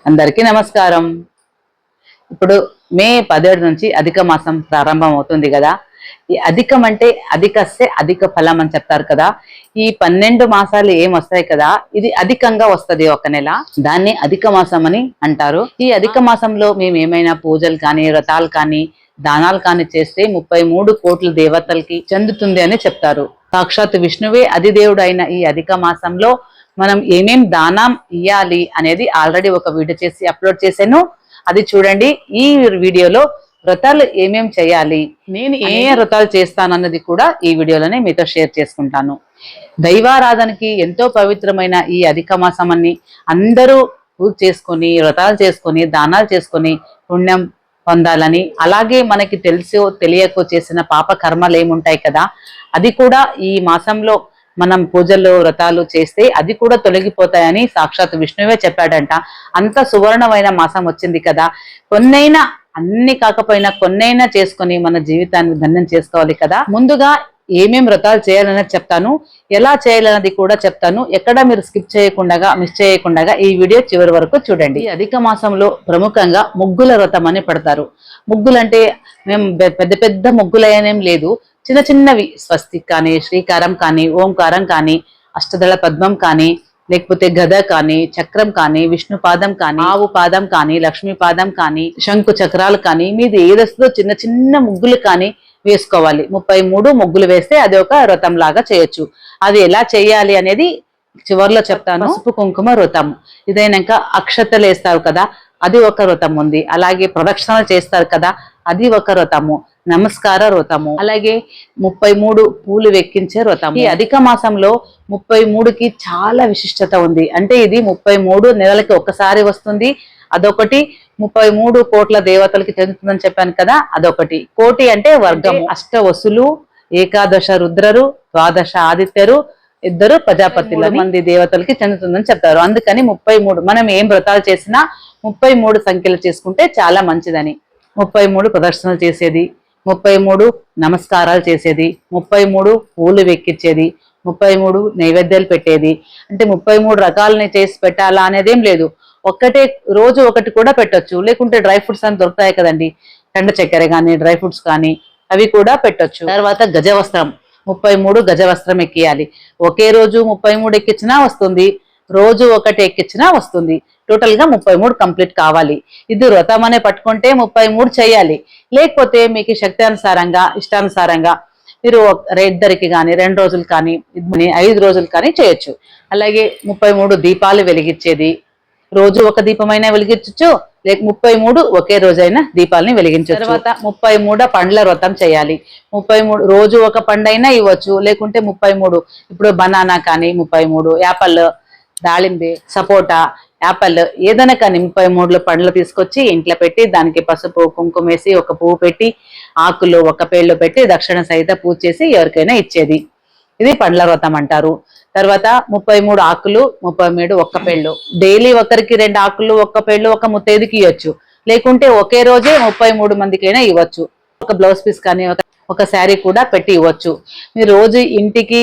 అందరికీ నమస్కారం. ఇప్పుడు మే 17 నుంచి అధిక మాసం ప్రారంభం అవుతుంది కదా. ఈ అధికం అంటే అధికస్తే అధిక ఫలం అని చెప్తారు కదా. ఈ 12 మాసాలు ఏం వస్తాయి కదా, ఇది అధికంగా వస్తది ఒక నెల. దాన్ని అధిక మాసం అని అంటారు. ఈ అధిక మాసంలో మేము ఏమైనా పూజలు కానీ, వ్రతాలు కానీ, దానాలు కానీ చేస్తే 33 కోట్ల దేవతలకి చెందుతుంది అని చెప్తారు. సాక్షాత్ విష్ణువే అధిదేవుడు అయిన ఈ అధిక మాసంలో మనం ఏమేం దానం ఇయ్యాలి అనేది ఆల్రెడీ ఒక వీడియో చేసి అప్లోడ్ చేశాను. అది చూడండి. ఈ వీడియోలో వ్రతాలు ఏమేం చేయాలి, నేను ఏ వ్రతాలు చేస్తానన్నది కూడా ఈ వీడియోలోనే మీతో షేర్ చేసుకుంటాను. దైవారాధనకి ఎంతో పవిత్రమైన ఈ అధిక మాసం అన్ని అందరూ పూజ చేసుకొని, వ్రతాలు చేసుకొని, దానాలు చేసుకొని పుణ్యం పొందాలని, అలాగే మనకి తెలుసో తెలియకో చేసిన పాప కర్మలు ఏముంటాయి కదా, అది కూడా ఈ మాసంలో మనం పూజలు వ్రతాలు చేస్తే అది కూడా తొలగిపోతాయని సాక్షాత్ విష్ణువే చెప్పాడంట. అంత సువర్ణమైన మాసం వచ్చింది కదా, కొన్నైనా అన్ని కాకపోయినా కొన్నైనా చేసుకొని మన జీవితాన్ని ధన్యం చేసుకోవాలి కదా. ముందుగా ఏమేం వ్రతాలు చేయాలనేది చెప్తాను, ఎలా చేయాలన్నది కూడా చెప్తాను. ఎక్కడ మీరు స్కిప్ చేయకుండా, మిస్ చేయకుండా ఈ వీడియో చివరి వరకు చూడండి. అధిక మాసంలో ప్రముఖంగా ముగ్గుల వ్రతం అని పెడతారు. ముగ్గులంటే మేము పెద్ద పెద్ద ముగ్గులనేం లేదు, చిన్న చిన్నవి, స్వస్తిక్ కానీ, శ్రీకారం కానీ, ఓంకారం కానీ, అష్టదళ పద్మం కానీ, లేకపోతే గద కానీ, చక్రం కానీ, విష్ణు పాదం కానీ, ఆవు పాదం కానీ, లక్ష్మీ పాదం కానీ, శంకు చక్రాలు కానీ, మీది ఏదొస్తుందో చిన్న చిన్న ముగ్గులు కానీ వేసుకోవాలి. 33 ముగ్గులు వేస్తే అది ఒక వ్రతం లాగా చేయొచ్చు. అది ఎలా చేయాలి అనేది చివరిలో చెప్తాను. పసుపు కుంకుమ వ్రతం, ఇదైనాక అక్షతలు వేస్తారు కదా, అది ఒక వ్రతం ఉంది. అలాగే ప్రదక్షిణలు చేస్తారు కదా, అది ఒక వ్రతము. నమస్కార వ్రతము, అలాగే 33 పూలు వెక్కించే వ్రతం. ఈ అధిక మాసంలో 33కి చాలా విశిష్టత ఉంది. అంటే ఇది 33 నెలలకి ఒకసారి వస్తుంది. అదొకటి. 33 కోట్ల దేవతలకి చెందుతుందని చెప్పాను కదా, అదొకటి. కోటి అంటే వర్గము. అష్ట వసులు, ఏకాదశ రుద్రరు, ద్వాదశ ఆదిత్యరు, 2 ప్రజాపతుల మంది దేవతలకి చెందుతుందని చెప్తారు. అందుకని 33 మనం ఏం వ్రతాలు చేసినా 33 సంఖ్యలు చేసుకుంటే చాలా మంచిదని. 33 ప్రదర్శనలు చేసేది, 33 నమస్కారాలు చేసేది, 33 పూలు వెక్కించేది, 33 నైవేద్యాలు పెట్టేది. అంటే 33 రకాలని చేసి పెట్టాలా అనేదేం లేదు. ఒక్కటే రోజు ఒకటి కూడా పెట్టొచ్చు. లేకుంటే డ్రై ఫ్రూట్స్ అని దొరుకుతాయి కదండి, కండ చక్కెర కానీ, డ్రై ఫ్రూట్స్ కానీ, అవి కూడా పెట్టొచ్చు. తర్వాత గజవస్త్రం, 33 గజవస్త్రం ఎక్కియాలి. ఒకే రోజు 33 ఎక్కించినా వస్తుంది, రోజు ఒకటి ఎక్కించినా వస్తుంది. టోటల్ గా 33 కంప్లీట్ కావాలి. ఇది వ్రతం అనే పట్టుకుంటే 33 చేయాలి. లేకపోతే మీకు శక్తి అనుసారంగా, ఇష్టానుసారంగా మీరు ఇద్దరికి కానీ, 2 రోజులు కానీ, 5 రోజులు కానీ చేయొచ్చు. అలాగే 33 దీపాలు వెలిగించేది, రోజు ఒక దీపమైనా వెలిగించవచ్చు, లేక 33 ఒకే రోజైనా దీపాలని వెలిగించవచ్చు. తర్వాత 33 పండ్ల వ్రతం చేయాలి. 33 రోజు ఒక పండైనా ఇవ్వచ్చు, లేకుంటే 33 ఇప్పుడు బనానా కానీ 33, యాపిల్, దాళింబే, సపోటా, యాపిల్ ఏదైనా కానీ 33 పండ్లు తీసుకొచ్చి ఇంట్లో పెట్టి దానికి పసుపు కుంకుమ వేసి ఒక పువ్వు పెట్టి ఆకులు ఒక పేళ్ళు పెట్టి దక్షిణ సహిత పూజ చేసి ఎవరికైనా ఇచ్చేది. ఇది పండ్ల వ్రతం అంటారు. తర్వాత 33 ఆకులు, 33 ఒక్క పేళ్ళు. డైలీ ఒకరికి 2 ఆకులు, ఒక్క పేళ్ళు ఒక ముత్తైదుకి ఇవ్వచ్చు. లేకుంటే ఒకే రోజే 33 మందికైనా ఇవ్వచ్చు. ఒక బ్లౌజ్ పీస్ కానీ, ఒక శారీ కూడా పెట్టి ఇవ్వచ్చు. మీరు రోజు ఇంటికి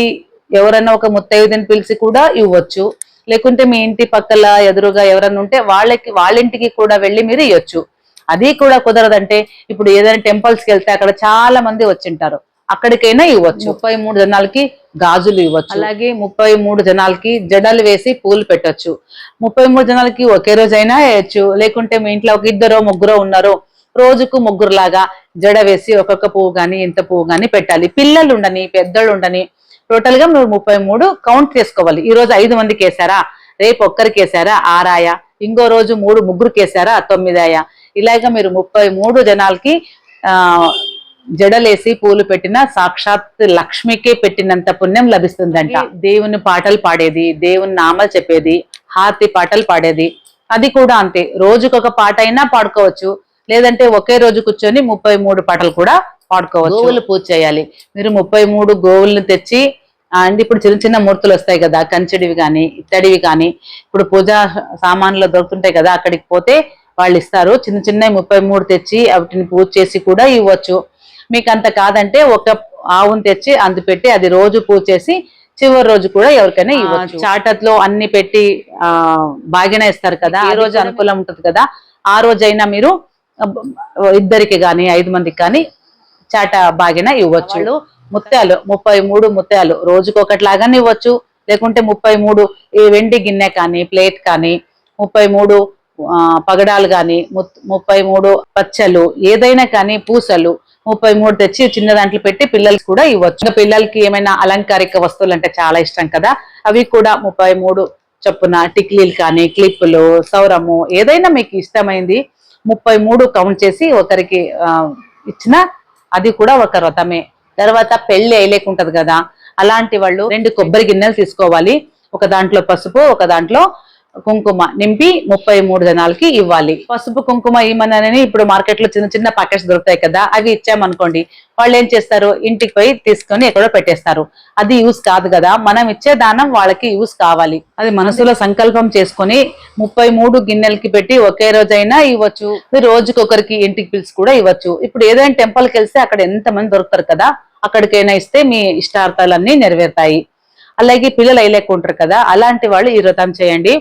ఎవరైనా ఒక ముత్తైదుని పిలిచి కూడా ఇవ్వచ్చు. లేకుంటే మీ ఇంటి పక్కల ఎదురుగా ఎవరన్నా ఉంటే వాళ్ళింటికి కూడా వెళ్ళి మీరు ఇవ్వచ్చు. అది కూడా కుదరదంటే ఇప్పుడు ఏదైనా టెంపుల్స్కి వెళ్తే అక్కడ చాలా మంది వచ్చింటారు, అక్కడికైనా ఇవ్వచ్చు. 33 జనాలకి గాజులు ఇవ్వచ్చు. అలాగే 33 జనాలకి జడలు వేసి పూలు పెట్టొచ్చు. 33 జనాలకి ఒకే రోజైనా వేయచ్చు. లేకుంటే మీ ఇంట్లో ఒక 2 3 ఉన్నారు, రోజుకు 3 లాగా జడ వేసి ఒక్కొక్క పువ్వు గాని, ఇంత పువ్వు గాని పెట్టాలి. పిల్లలు ఉండని, పెద్దలు ఉండని, టోటల్ గా మీరు 33 కౌంట్ చేసుకోవాలి. ఈ రోజు 5 మందికి వేసారా, రేపు ఒక్కరికి వేసారా 6 ఆయా, ఇంకో రోజు 3 ముగ్గురికి వేసారా 9 ఆయా. ఇలాగా మీరు 33 జనాలకి జడలేసి పూలు పెట్టిన సాక్షాత్ లక్ష్మికే పెట్టినంత పుణ్యం లభిస్తుందంట. దేవుని పాటలు పాడేది, దేవుని నామాలు చెప్పేది, హారతి పాటలు పాడేది, అది కూడా అంతే. రోజుకొక పాట అయినా పాడుకోవచ్చు. లేదంటే ఒకే రోజు కూర్చొని 33 పాటలు కూడా పాడుకోవచ్చు. గోవులు పూజ చేయాలి. మీరు 33 గోవులను తెచ్చి, అండ్ ఇప్పుడు చిన్న చిన్న మూర్తులు వస్తాయి కదా, కంచెడివి కానీ, ఇత్తడివి కానీ, ఇప్పుడు పూజా సామాన్లు దొరుకుతుంటాయి కదా, అక్కడికి పోతే వాళ్ళు ఇస్తారు. చిన్న చిన్న 33 తెచ్చి వాటిని పూజ చేసి కూడా ఇవ్వచ్చు. మీకు అంత కాదంటే ఒక ఆవును తెచ్చి అందుపెట్టి అది రోజు పూజ చేసి చివరి రోజు కూడా ఎవరికైనా ఇవ్వచ్చు. చాటలో అన్ని పెట్టి బాగిన ఇస్తారు కదా, ఆ రోజు అనుకూలం ఉంటుంది కదా, ఆ రోజైనా మీరు ఇద్దరికి గాని 5 మందికి కానీ చాట బాగిన ఇవ్వచ్చు. ముత్యాలు 33 ముత్యాలు రోజుకు ఒకటిలాగానే ఇవ్వచ్చు, లేకుంటే 33 ఈ వెండి గిన్నె కానీ ప్లేట్ కానీ, 33 పగడాలు కానీ, 33 పచ్చలు ఏదైనా కానీ, పూసలు 33 తెచ్చి చిన్న దాంట్లో పెట్టి పిల్లలకి కూడా ఇవ్వచ్చు. పిల్లలకి ఏమైనా అలంకారిక వస్తువులు అంటే చాలా ఇష్టం కదా, అవి కూడా 33 చొప్పున టిక్లీలు కానీ, క్లిప్పులు, సౌరము ఏదైనా మీకు ఇష్టమైంది 33 కౌంట్ చేసి ఒకరికి ఇచ్చిన అది కూడా ఒక వ్రతమే. తర్వాత పెళ్లి అయ్యలేకుంటది కదా, అలాంటి వాళ్ళు 2 కొబ్బరి గిన్నెలు తీసుకోవాలి. ఒక దాంట్లో పసుపు, ఒక దాంట్లో కుంకుమ నింపి 33 జనాలకి ఇవ్వాలి. పసుపు కుంకుమ ఇవ్వమని ఇప్పుడు మార్కెట్ లో చిన్న చిన్న ప్యాకెట్స్ దొరుకుతాయి కదా, అవి ఇచ్చామనుకోండి, వాళ్ళు ఏం చేస్తారు, ఇంటికి పోయి తీసుకొని ఎక్కడో పెట్టేస్తారు. అది యూస్ కాదు కదా, మనం ఇచ్చే దానం వాళ్ళకి యూస్ కావాలి. అది మనసులో సంకల్పం చేసుకొని 33 గిన్నెలకి పెట్టి ఒకే రోజైనా ఇవ్వచ్చు, రోజుకొకరికి ఇంటికి పిలిచి కూడా ఇవ్వచ్చు. ఇప్పుడు ఏదైనా టెంపుల్కి వెళ్తే అక్కడ ఎంత మంది దొరుకుతారు కదా, అక్కడికైనా ఇస్తే మీ ఇష్టార్థాలన్నీ నెరవేరుతాయి. అలాగే పిల్లలు అయ్యలేకుంటారు కదా, అలాంటి వాళ్ళు ఈ వ్రతం చేయండి.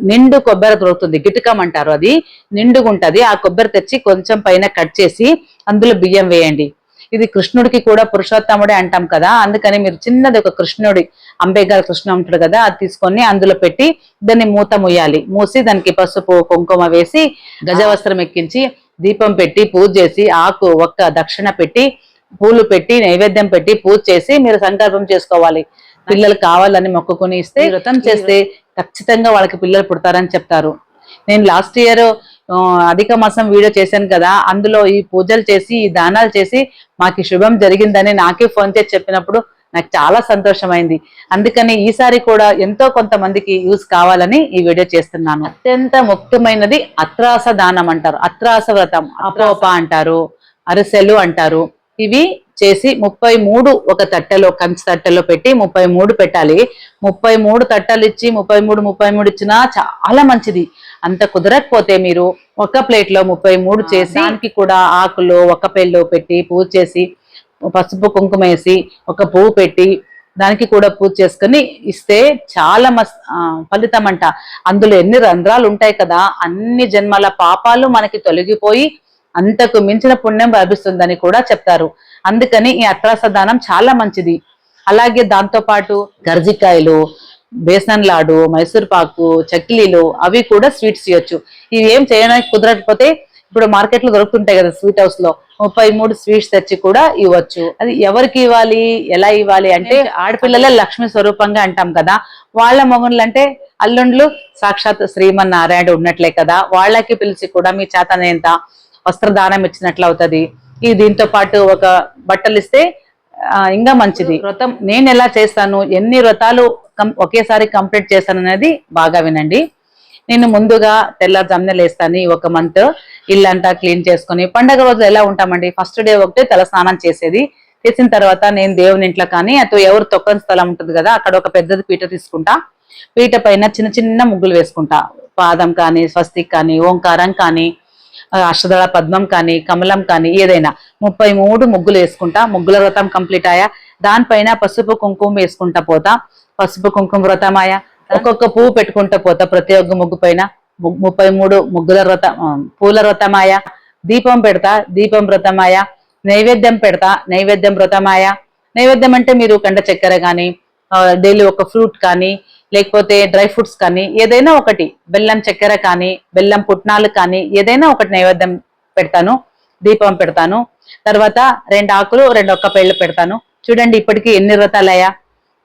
నిండు కొబ్బరి దొరుకుతుంది, గిటకం అంటారు, అది నిండుగుంటది. ఆ కొబ్బరి తెచ్చి కొంచెం పైన కట్ చేసి అందులో బియ్యం వేయండి. ఇది కృష్ణుడికి కూడా పురుషోత్తముడే అంటాం కదా, అందుకని మీరు చిన్నది ఒక కృష్ణుడి అంబేద్కర్ కృష్ణ ఉంటాడు కదా, అది తీసుకొని అందులో పెట్టి దాన్ని మూత ముయ్యాలి. మూసి దానికి పసుపు కుంకుమ వేసి గజవస్త్రం ఎక్కించి దీపం పెట్టి పూజ చేసి ఆకు ఒక్క దక్షిణ పెట్టి పూలు పెట్టి నైవేద్యం పెట్టి పూజ చేసి మీరు సంకల్పం చేసుకోవాలి. పిల్లలు కావాలని మొక్కుకొని ఇస్తే వ్రతం చేస్తే ఖచ్చితంగా వాళ్ళకి పిల్లలు పుడతారని చెప్తారు. నేను లాస్ట్ ఇయర్ అధిక మాసం వీడియో చేశాను కదా, అందులో ఈ పూజలు చేసి ఈ దానాలు చేసి మాకు శుభం జరిగిందని నాకే ఫోన్ చేసి చెప్పినప్పుడు నాకు చాలా సంతోషమైంది. అందుకని ఈసారి కూడా ఎంతో కొంతమందికి యూజ్ కావాలని ఈ వీడియో చేస్తున్నాను. అత్యంత ముఖ్యమైనది అత్రాస దానం అంటారు, అత్రాస వ్రతం, అపోప అంటారు, అరిసెలు అంటారు. ఇవి చేసి 33 ఒక తట్టెలో, కంచి తట్టెలో పెట్టి 33 పెట్టాలి. 33 తట్టలు ఇచ్చి 33 ఇచ్చినా చాలా మంచిది. అంత కుదరకపోతే మీరు ఒక ప్లేట్ లో 33 చేసి దానికి కూడా ఆకులు ఒక పెళ్ళలో పెట్టి పూజ చేసి పసుపు కుంకుమ వేసి ఒక పువ్వు పెట్టి దానికి కూడా పూజ చేసుకుని ఇస్తే చాలా ఫలితం అంట. అందులో ఎన్ని రంధ్రాలు ఉంటాయి కదా, అన్ని జన్మల పాపాలు మనకి తొలగిపోయి అంతకు మించిన పుణ్యం లభిస్తుందని కూడా చెప్తారు. అందుకని ఈ అత్రాస దానం చాలా మంచిది. అలాగే దాంతో పాటు కర్జికాయలు, బేసన్ లాడు, మైసూర్ పాకు, చక్లీలు అవి కూడా స్వీట్స్ ఇవ్వచ్చు. ఇవి ఏం చేయడానికి కుదరకపోతే ఇప్పుడు మార్కెట్ లో దొరుకుతుంటాయి కదా స్వీట్ హౌస్ లో, 33 స్వీట్స్ తెచ్చి కూడా ఇవ్వచ్చు. అది ఎవరికి ఇవ్వాలి, ఎలా ఇవ్వాలి అంటే, ఆడపిల్లలే లక్ష్మి స్వరూపంగా అంటాం కదా, వాళ్ళ మొగుళ్ళు అంటే అల్లుండ్లు సాక్షాత్ శ్రీమన్నారాయణ ఉన్నట్లే కదా, వాళ్ళకి పిలిచి కూడా మీ చేతనేంత వస్త్రదానం ఇచ్చినట్లు అవుతుంది. ఈ దీంతో పాటు ఒక బట్టలు ఇస్తే ఇంకా మంచిది. వ్రతం నేను ఎలా చేస్తాను, ఎన్ని వ్రతాలు ఒకేసారి కంప్లీట్ చేస్తాను అనేది బాగా వినండి. నేను ముందుగా తెల్లజామున లేస్తాను. ఒక మంత్ ఇల్లంతా క్లీన్ చేసుకుని, పండగ రోజు ఎలా ఉంటామండి, ఫస్ట్ డే ఒకటే తల స్నానం చేసేది. చేసిన తర్వాత నేను దేవుని ఇంట్లో కానీ అటు ఎవరు తొక్కని స్థలం ఉంటుంది కదా, అక్కడ ఒక పెద్దది పీట తీసుకుంటా. పీట పైన చిన్న చిన్న ముగ్గులు వేసుకుంటా. పాదం కానీ, స్వస్తిక్ కానీ, ఓంకారం కానీ, అష్టదళ పద్మం కానీ, కమలం కానీ ఏదైనా 33 ముగ్గులు వేసుకుంటా. ముగ్గుల వ్రతం కంప్లీట్ అయ్యా. దానిపైన పసుపు కుంకుమ వేసుకుంటా పోతా. పసుపు కుంకుమ వ్రతమాయ. ఒక్కొక్క పువ్వు పెట్టుకుంటా పోతా ప్రతి ఒక్క ముగ్గు పైన. 33 ముగ్గుల వ్రతం, పూల వ్రతమాయ. దీపం పెడతా, దీపం వ్రతమాయ. నైవేద్యం పెడతా, నైవేద్యం వ్రతమాయ. నైవేద్యం అంటే మీరు కండ చక్కెర కానీ, డైలీ ఒక ఫ్రూట్ కానీ, లేకపోతే డ్రై ఫ్రూట్స్ కానీ ఏదైనా ఒకటి, బెల్లం చక్కెర కానీ, బెల్లం పుట్నాలు కానీ ఏదైనా ఒకటి నైవేద్యం పెడతాను. దీపం పెడతాను. తర్వాత 2 ఆకులు 2 ఒక్క పెళ్ళు పెడతాను. చూడండి ఇప్పటికీ ఎన్ని వ్రతాలయ్యా.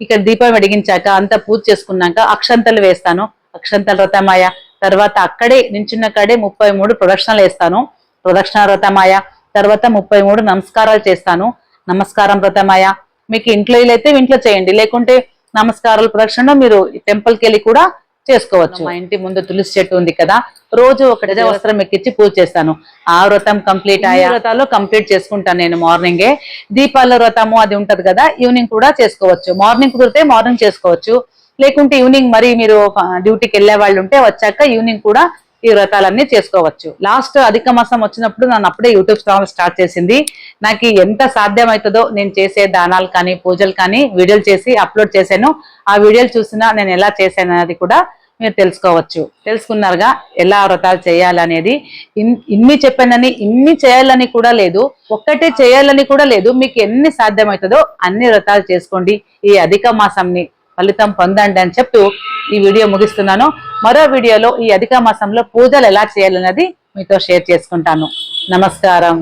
ఇక్కడ దీపం వెలిగించాక అంతా పూజ చేసుకున్నాక అక్షంతలు వేస్తాను. అక్షంతల వ్రతమాయ. తర్వాత అక్కడే నించున్న కాడే 33 ప్రదక్షిణలు వేస్తాను. ప్రదక్షిణ వ్రతమాయ. తర్వాత 33 నమస్కారాలు చేస్తాను. నమస్కారం వ్రతమాయ. మీకు ఇంట్లో అయితే ఇంట్లో చేయండి, లేకుంటే నమస్కారాలు ప్రదక్షిణ మీరు టెంపుల్కి వెళ్ళి కూడా చేసుకోవచ్చు. మా ఇంటి ముందు తులసి చెట్టు ఉంది కదా, రోజు ఒక వస్త్రం ఎక్కించి పూజ చేస్తాను. ఆ వ్రతం కంప్లీట్ అయ్యే వ్రతాలు కంప్లీట్ చేసుకుంటాను నేను మార్నింగే. దీపాల వ్రతము అది ఉంటది కదా, ఈవినింగ్ కూడా చేసుకోవచ్చు. మార్నింగ్ కుదిరితే మార్నింగ్ చేసుకోవచ్చు, లేకుంటే ఈవినింగ్ మరి మీరు డ్యూటీకి వెళ్ళే వాళ్ళు ఉంటే వచ్చాక ఈవినింగ్ కూడా ఈ వ్రతాలన్నీ చేసుకోవచ్చు. లాస్ట్ అధిక మాసం వచ్చినప్పుడు నన్ను అప్పుడే యూట్యూబ్ ఛానల్ స్టార్ట్ చేసింది. నాకు ఎంత సాధ్యమవుతుందో నేను చేసే దానాలు కానీ పూజలు కానీ వీడియోలు చేసి అప్లోడ్ చేశాను. ఆ వీడియోలు చూసినా నేను ఎలా చేశాను అనేది కూడా మీరు తెలుసుకోవచ్చు. తెలుసుకున్నారుగా ఎలా వ్రతాలు చేయాలనేది. ఇన్ని చెప్పానని ఇన్ని చేయాలని కూడా లేదు, ఒక్కటే చేయాలని కూడా లేదు. మీకు ఎన్ని సాధ్యమవుతుందో అన్ని వ్రతాలు చేసుకోండి, ఈ అధిక మాసంని ఫలితం పొందండి అని చెప్తూ ఈ వీడియో ముగిస్తున్నాను. మరో వీడియోలో ఈ అధిక మాసంలో పూజలు ఎలా చేయాలన్నది మీతో షేర్ చేసుకుంటాను. నమస్కారం.